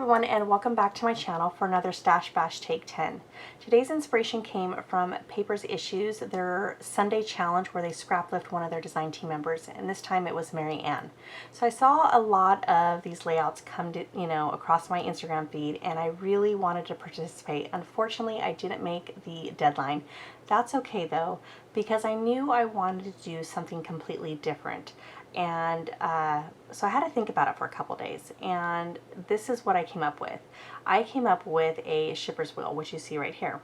Everyone, and welcome back to my channel for another StashBash Take 10. Today's inspiration came from Papers Issues, their Sunday challenge where they scraplift one of their design team members, and this time it was Mary Ann. So I saw a lot of these layouts come to, across my Instagram feed, and I really wanted to participate. Unfortunately, I didn't make the deadline. That's okay though, because I knew I wanted to do something completely different. And so I had to think about it for a couple days, and this is what I came up with. I came up with a shipper's wheel, which you see right here.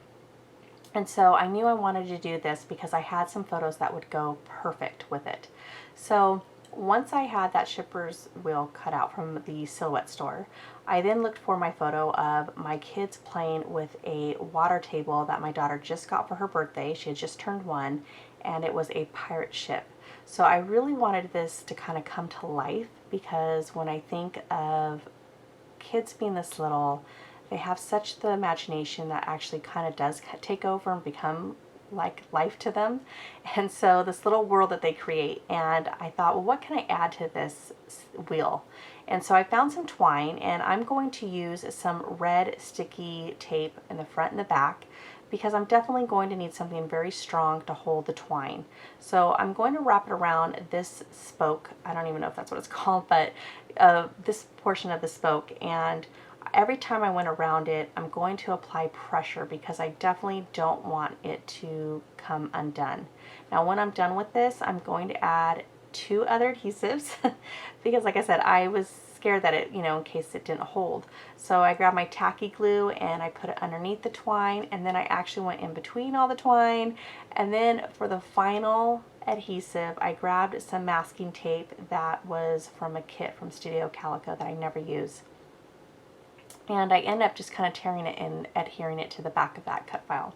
And so I knew I wanted to do this because I had some photos that would go perfect with it. So once I had that shipper's wheel cut out from the Silhouette store, I then looked for my photo of my kids playing with a water table that my daughter just got for her birthday. She had just turned 1, and it was a pirate ship. So I really wanted this to kind of come to life, because when I think of kids being this little, they have such the imagination that actually kind of does take over and become like life to them. And so this little world that they create, and I thought, well, what can I add to this wheel? And so I found some twine, and I'm going to use some red sticky tape in the front and the back, because I'm definitely going to need something very strong to hold the twine. So I'm going to wrap it around this spoke. I don't even know if that's what it's called, but this portion of the spoke. And every time I went around it, I'm going to apply pressure, because I definitely don't want it to come undone. Now, when I'm done with this, I'm going to add 2 other adhesives because, like I said, I was scared that it, in case it didn't hold. So I grabbed my tacky glue and I put it underneath the twine, and then I actually went in between all the twine. And then for the final adhesive, I grabbed some masking tape that was from a kit from Studio Calico that I never use. And I end up just kind of tearing it and adhering it to the back of that cut file.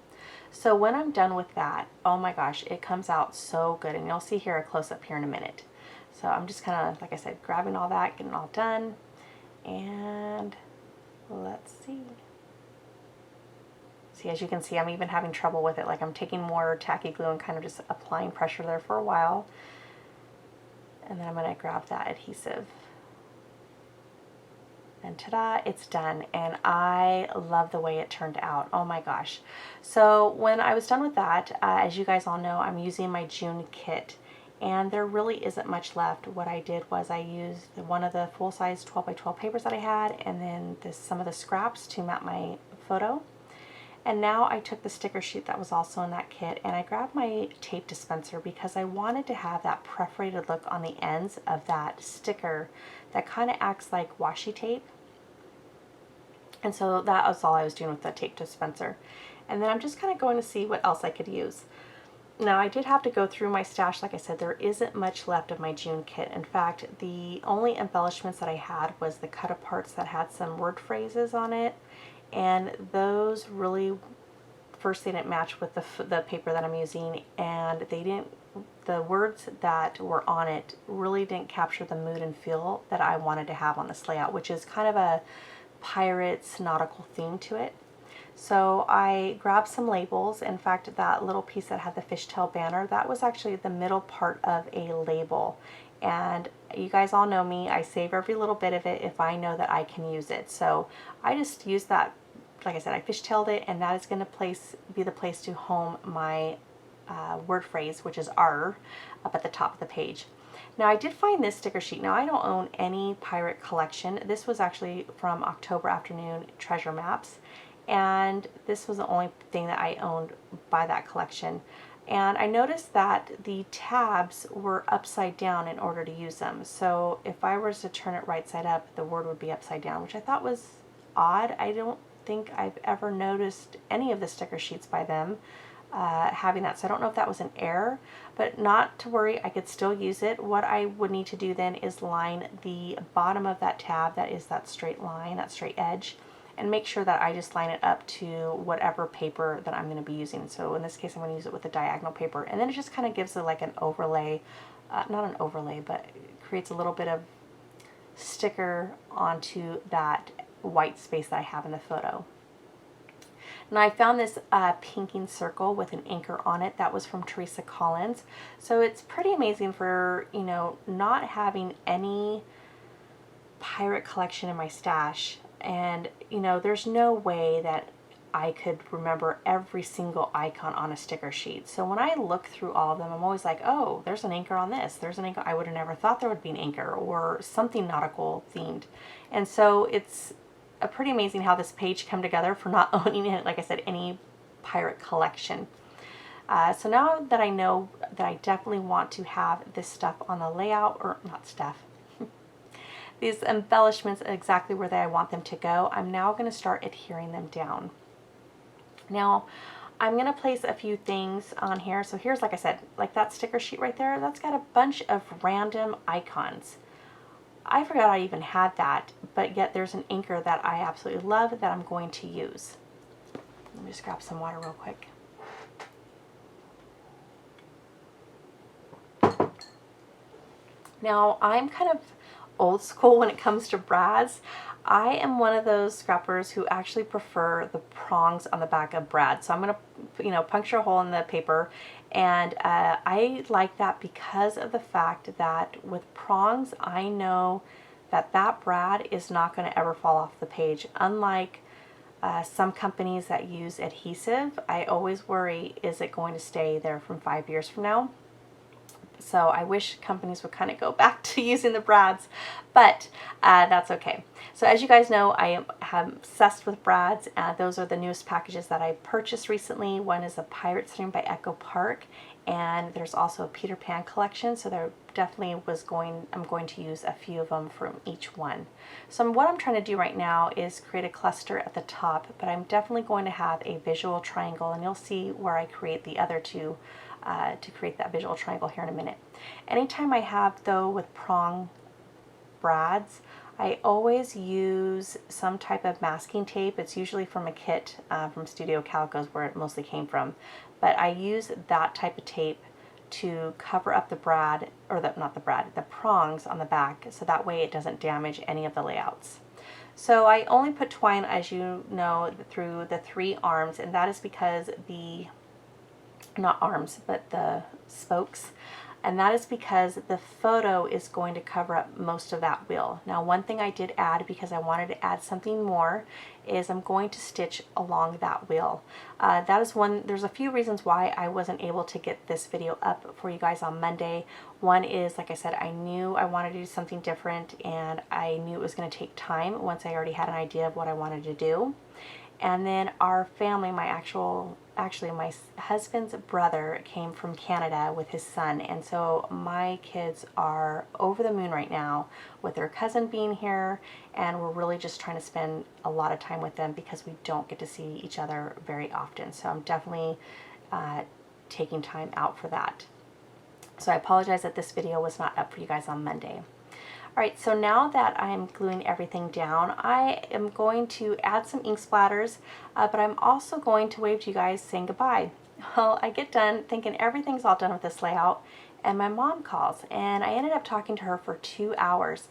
So when I'm done with that, oh my gosh, it comes out so good. And you'll see here a close-up here in a minute. So I'm just kind of, like I said, grabbing all that, getting all done. And let's see. See, as you can see, I'm even having trouble with it. Like, I'm taking more tacky glue and kind of just applying pressure there for a while. And then I'm going to grab that adhesive. And ta-da, it's done, and I love the way it turned out. Oh my gosh. So when I was done with that, as you guys all know, I'm using my June kit, and there really isn't much left. What I did was I used one of the full-size 12 by 12 papers that I had, and then some of the scraps to mount my photo. And now I took the sticker sheet that was also in that kit, and I grabbed my tape dispenser because I wanted to have that perforated look on the ends of that sticker that kind of acts like washi tape. And so that was all I was doing with the tape dispenser. And then I'm just kind of going to see what else I could use. Now, I did have to go through my stash. Like I said, there isn't much left of my June kit. In fact, the only embellishments that I had was the cut-aparts that had some word phrases on it. And those really, first, they didn't match with the paper that I'm using, and the words that were on it really didn't capture the mood and feel that I wanted to have on this layout, which is kind of a pirates nautical theme to it. So I grabbed some labels. In fact, that little piece that had the fishtail banner, that was actually the middle part of a label. And you guys all know me, I save every little bit of it if I know that I can use it. So I just used that. Like I said, I fishtailed it, and that is going to be the place to home my word phrase, which is R, up at the top of the page. Now, I did find this sticker sheet. Now, I don't own any pirate collection. This was actually from October Afternoon Treasure Maps, and this was the only thing that I owned by that collection. And I noticed that the tabs were upside down in order to use them. So if I was to turn it right side up, the word would be upside down, which I thought was odd. I don't think I've ever noticed any of the sticker sheets by them having that. So I don't know if that was an error, but not to worry, I could still use it. What I would need to do then is line the bottom of that tab, that is that straight line, that straight edge, and make sure that I just line it up to whatever paper that I'm going to be using. So in this case, I'm going to use it with the diagonal paper, and then it just kind of gives it like an overlay, not an overlay, but it creates a little bit of sticker onto that white space that I have in the photo. Now, I found this pinking circle with an anchor on it that was from Teresa Collins. So it's pretty amazing for, not having any pirate collection in my stash. And you know, there's no way that I could remember every single icon on a sticker sheet. So when I look through all of them, I'm always like, oh, there's an anchor on this. There's an anchor. I would have never thought there would be an anchor or something nautical themed. And so it's pretty amazing how this page came together for not owning it, like I said, any pirate collection. So now that I know that I definitely want to have this stuff on the layout, or not stuff, these embellishments exactly where I want them to go, I'm now going to start adhering them down. Now, I'm going to place a few things on here. So here's, like I said, like that sticker sheet right there, that's got a bunch of random icons. I forgot I even had that, but yet there's an anchor that I absolutely love that I'm going to use. Let me just grab some water real quick. Now, I'm kind of old school when it comes to brads. I am one of those scrappers who actually prefer the prongs on the back of brad. So I'm going to, you know, puncture a hole in the paper, and I like that because of the fact that with prongs, I know that that brad is not going to ever fall off the page. Unlike some companies that use adhesive, I always worry, is it going to stay there from 5 years from now? So I wish companies would kind of go back to using the brads, but that's okay. So as you guys know, I am obsessed with brads. Those are the newest packages that I purchased recently. One is a Pirate Stream by Echo Park, and there's also a Peter Pan collection. So there definitely I'm going to use a few of them from each one. So what I'm trying to do right now is create a cluster at the top, but I'm definitely going to have a visual triangle, and you'll see where I create the other two to create that visual triangle here in a minute. Anytime I have, though, with prong brads, I always use some type of masking tape. It's usually from a kit from Studio Calico's, where it mostly came from. But I use that type of tape to cover up the brad, or the prongs on the back, so that way it doesn't damage any of the layouts. So I only put twine, as you know, through the 3 arms, and that is because not arms, but the spokes. And that is because the photo is going to cover up most of that wheel. Now, one thing I did add, because I wanted to add something more, is I'm going to stitch along that wheel. That is one, there's a few reasons why I wasn't able to get this video up for you guys on Monday. One is, like I said, I knew I wanted to do something different, and I knew it was going to take time once I already had an idea of what I wanted to do. And then our family, my husband's brother came from Canada with his son, and so my kids are over the moon right now with their cousin being here, and we're really just trying to spend a lot of time with them because we don't get to see each other very often. So I'm definitely taking time out for that. So I apologize that this video was not up for you guys on Monday. Alright, so now that I'm gluing everything down, I am going to add some ink splatters, but I'm also going to wave to you guys saying goodbye. Well, I get done thinking everything's all done with this layout, and my mom calls, and I ended up talking to her for 2 hours.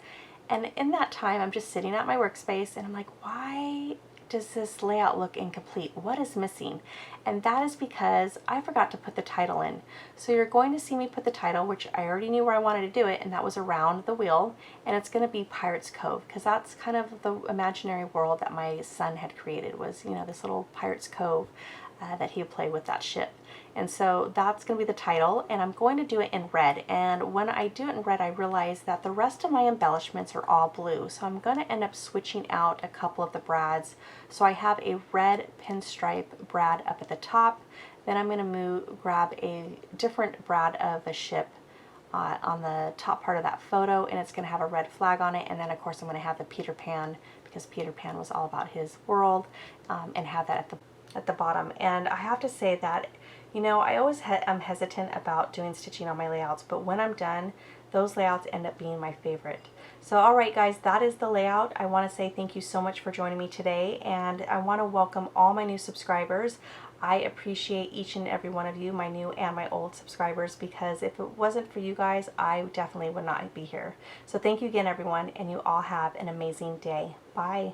And in that time, I'm just sitting at my workspace, and I'm like, why does this layout look incomplete? What is missing? And that is because I forgot to put the title in. So you're going to see me put the title, which I already knew where I wanted to do it, and that was around the wheel, and it's going to be Pirate's Cove, because that's kind of the imaginary world that my son had created, was, you know, this little Pirate's Cove that he would play with that ship. And so that's going to be the title, and I'm going to do it in red. And when I do it in red, I realize that the rest of my embellishments are all blue. So I'm going to end up switching out a couple of the brads. So I have a red pinstripe brad up at the top. Then I'm going to grab a different brad of a ship on the top part of that photo, and it's going to have a red flag on it. And then, of course, I'm going to have the Peter Pan, because Peter Pan was all about his world, and have that at the bottom. And I have to say that, you know, I always am hesitant about doing stitching on my layouts, but when I'm done, those layouts end up being my favorite. So alright guys, that is the layout. I want to say thank you so much for joining me today, and I want to welcome all my new subscribers. I appreciate each and every one of you, my new and my old subscribers, because if it wasn't for you guys, I definitely would not be here. So thank you again, everyone, and you all have an amazing day. Bye.